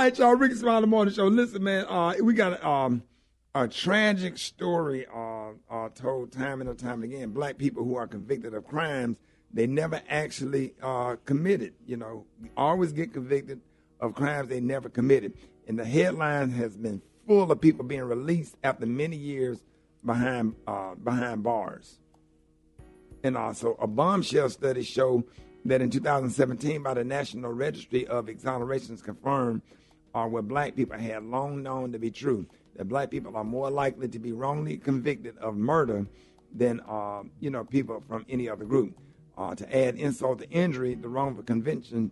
right, y'all. Ricky Smiley in the Morning Show. Listen, man, we got a tragic story told time and time again. Black people who are convicted of crimes, they never actually committed. You know, we always get convicted of crimes they never committed. And the headline has been full of people being released after many years behind bars. And also, a bombshell study showed that in 2017, by the National Registry of Exonerations, confirmed what black people had long known to be true, that black people are more likely to be wrongly convicted of murder than people from any other group. To add insult to injury, the wrongful convictions,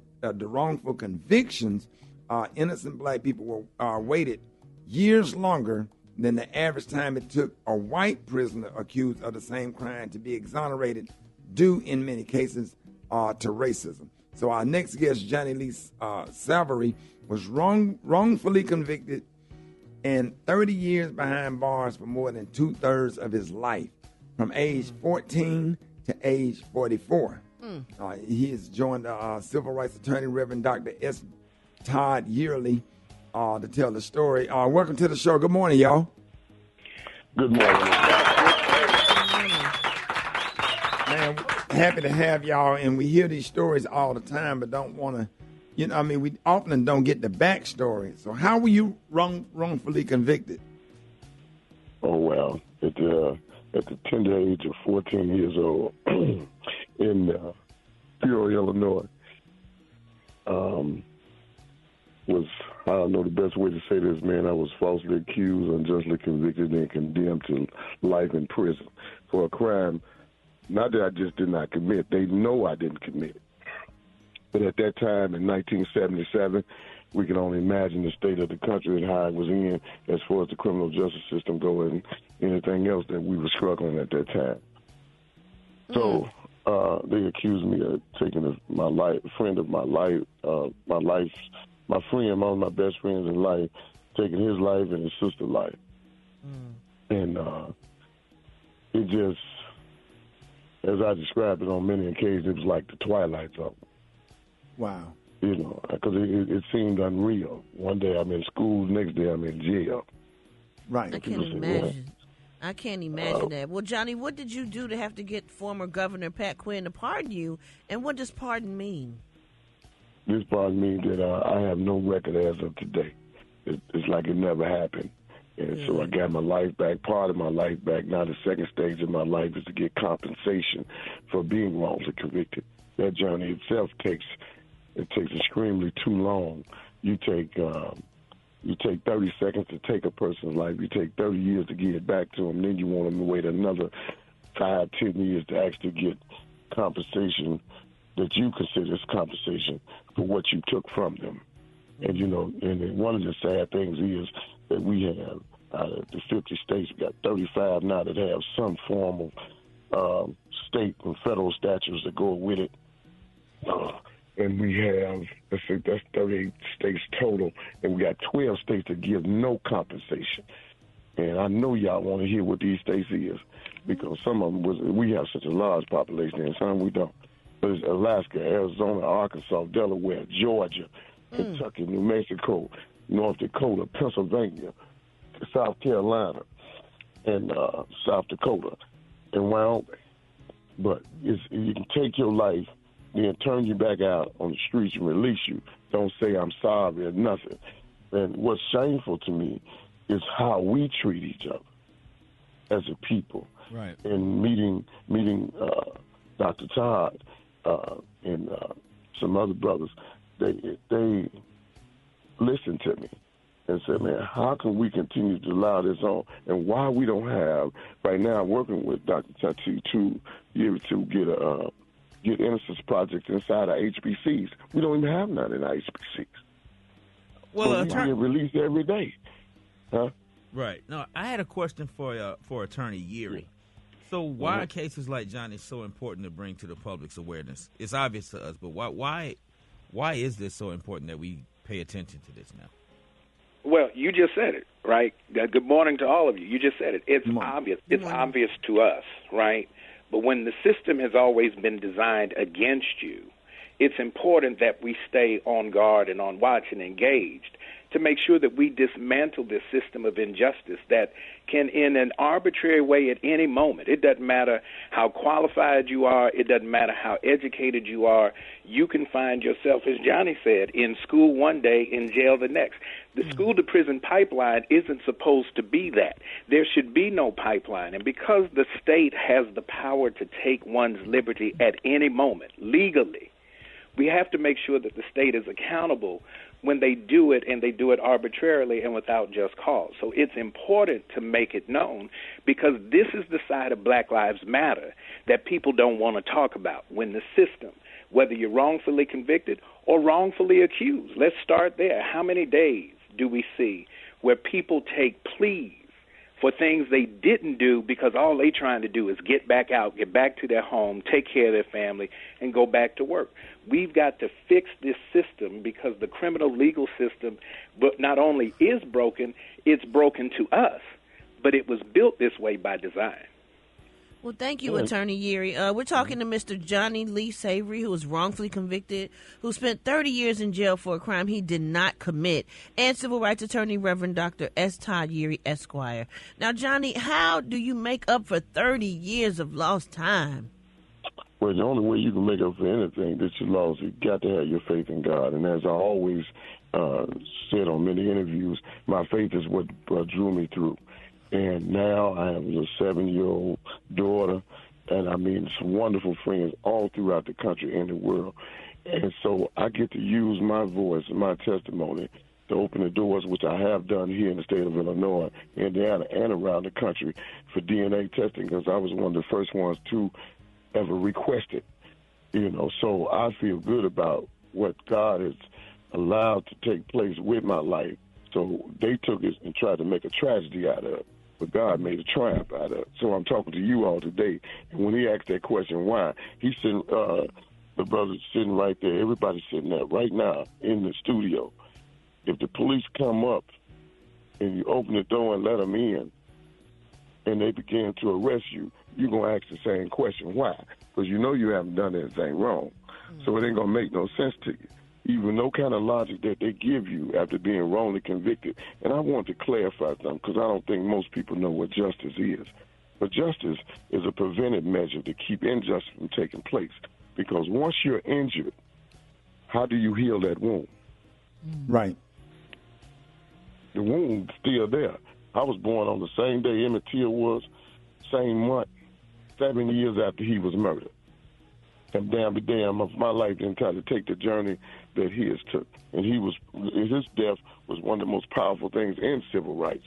innocent black people were waited years longer than the average time it took a white prisoner accused of the same crime to be exonerated, due in many cases to racism. So our next guest, Johnnie Savory, was wrongfully convicted and 30 years behind bars for more than 2/3 of his life, from age 14 to age 44. He is joined civil rights attorney, Reverend Dr. S. Todd Yeary, to tell the story. Welcome to the show. Good morning, y'all. Good morning. Man, happy to have y'all, and we hear these stories all the time, but don't want to, we often don't get the backstory. So how were you wrongfully convicted? Oh, well, at the tender age of 14 years old in Peoria, Illinois, I don't know the best way to say this, man. I was falsely accused, unjustly convicted, and condemned to life in prison for a crime, not that I just did not commit. They know I didn't commit it. But at that time, in 1977, we can only imagine the state of the country and how it was in as far as the criminal justice system goes and anything else that we were struggling at that time. So they accused me of taking my life, friend of my life, my friend, one of my best friends in life, taking his life and his sister's life. And it just, as I described it on many occasions, it was like the Twilight Zone. Wow. Because it seemed unreal. One day I'm in school, next day I'm in jail. Right. I can't imagine. I can't imagine that. Well, Johnny, what did you do to have to get former Governor Pat Quinn to pardon you, and what does pardon mean? This pardon means that I have no record as of today. It's like it never happened. And so I got my life back, part of my life back. Now the second stage of my life is to get compensation for being wrongfully convicted. That journey itself takes extremely too long. You take 30 seconds to take a person's life. You take 30 years to get it back to them. Then you want them to wait another 5, 10 years to actually get compensation that you consider as compensation for what you took from them. And, and one of the sad things is that we have, out of the 50 states, we got 35 now that have some form of state and federal statutes that go with it. And we have, that's 38 states total, and we got 12 states that give no compensation. And I know y'all want to hear what these states is, because some of them, we have such a large population, and some we don't. But it's Alaska, Arizona, Arkansas, Delaware, Georgia, Kentucky, New Mexico, North Dakota, Pennsylvania, South Carolina, and South Dakota, and Wyoming. But you can take your life, then turn you back out on the streets and release you. Don't say I'm sorry or nothing. And what's shameful to me is how we treat each other as a people. Right. And meeting Dr. Todd and some other brothers, they listened to me and said, man, how can we continue to allow this on? And why we don't have, right now I'm working with Dr. Tati to be able to get innocence projects inside our HBCs. We don't even have none in our HBCs. Well, so we get released every day. Huh? Right. No, I had a question for Attorney Yeary. So why are cases like Johnny so important to bring to the public's awareness? It's obvious to us, but why is this so important that we pay attention to this now? Well, you just said it, right? Good morning to all of you. You just said it. It's obvious. It's obvious to us, right? But when the system has always been designed against you, it's important that we stay on guard and on watch and engaged. to make sure that we dismantle this system of injustice that can, in an arbitrary way at any moment, it doesn't matter how qualified you are, it doesn't matter how educated you are, you can find yourself, as Johnnie said, in school one day, in jail the next. The school-to-prison pipeline isn't supposed to be that. There should be no pipeline. And because the state has the power to take one's liberty at any moment, legally, we have to make sure that the state is accountable when they do it, and they do it arbitrarily and without just cause. So it's important to make it known, because this is the side of Black Lives Matter that people don't want to talk about. When the system, whether you're wrongfully convicted or wrongfully accused, let's start there. How many days do we see where people take pleas for things they didn't do because all they're trying to do is get back out, get back to their home, take care of their family, and go back to work? We've got to fix this system, because the criminal legal system but not only is broken, it's broken to us, but it was built this way by design. Well, thank you, Attorney Yeary. We're talking to Mr. Johnnie Lee Savory, who was wrongfully convicted, who spent 30 years in jail for a crime he did not commit, and civil rights attorney Reverend Dr. S. Todd Yeary, Esquire. Now, Johnny, how do you make up for 30 years of lost time? Well, the only way you can make up for anything that you lost, you got to have your faith in God. And as I always said on many interviews, my faith is what drew me through. And now I have a 7-year-old daughter, and I mean some wonderful friends all throughout the country and the world. And so I get to use my voice and my testimony to open the doors, which I have done here in the state of Illinois, Indiana, and around the country for DNA testing, because I was one of the first ones to ever request it. So I feel good about what God has allowed to take place with my life. So they took it and tried to make a tragedy out of it, but God made a triumph out of it. So I'm talking to you all today. And when he asked that question, why, he said, the brother's sitting right there, everybody's sitting there right now in the studio. If the police come up and you open the door and let them in, and they begin to arrest you, you're going to ask the same question. Why? Because you know you haven't done anything wrong. So it ain't going to make no sense to you. Even no kind of logic that they give you after being wrongly convicted. And I want to clarify something, because I don't think most people know what justice is. But justice is a preventive measure to keep injustice from taking place. Because once you're injured, how do you heal that wound? Right. The wound's still there. I was born on the same day Emmett Till was, same month, 7 years after he was murdered. And damn be damn if my life didn't try to take the journey that his took. And his death was one of the most powerful things in civil rights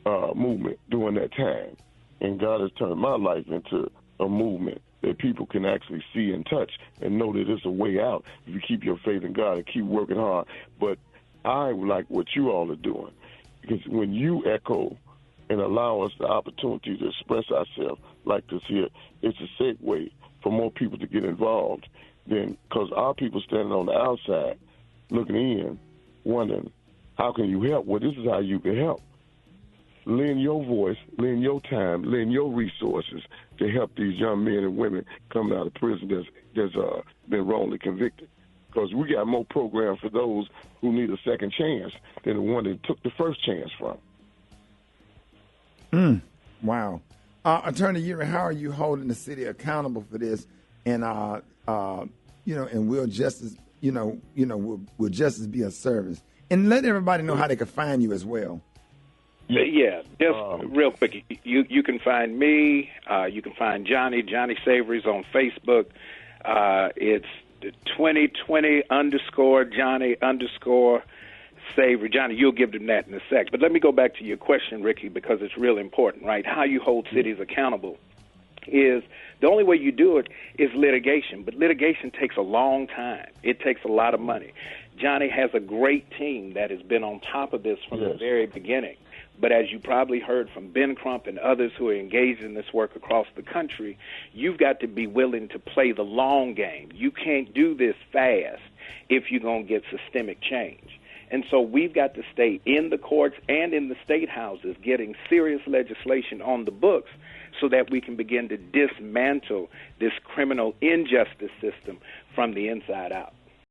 movement during that time. And God has turned my life into a movement that people can actually see and touch and know that it's a way out if you keep your faith in God and keep working hard. But I like what you all are doing, because when you echo and allow us the opportunity to express ourselves like this here, it's a segue for more people to get involved. Then, because our people standing on the outside looking in, wondering, how can you help? Well, this is how you can help. Lend your voice, lend your time, lend your resources to help these young men and women coming out of prison that's been wrongly convicted. Because we got more programs for those who need a second chance than the one that took the first chance from. Wow. Attorney Yeary, how are you holding the city accountable for this? And and will justice, will justice be a service? And let everybody know how they can find you as well. Yeah, just real quick, you can find me. You can find Johnnie Savory's on Facebook. It's 2020 _ Johnnie _ Savory. Johnnie, you'll give them that in a sec. But let me go back to your question, Ricky, because it's real important, right? How you hold cities accountable is the only way you do it is litigation. But litigation takes a long time. It takes a lot of money. Johnnie has a great team that has been on top of this from the very beginning. But as you probably heard from Ben Crump and others who are engaged in this work across the country, you've got to be willing to play the long game. You can't do this fast if you're going to get systemic change. And so we've got to stay in the courts and in the state houses getting serious legislation on the books so that we can begin to dismantle this criminal injustice system from the inside out.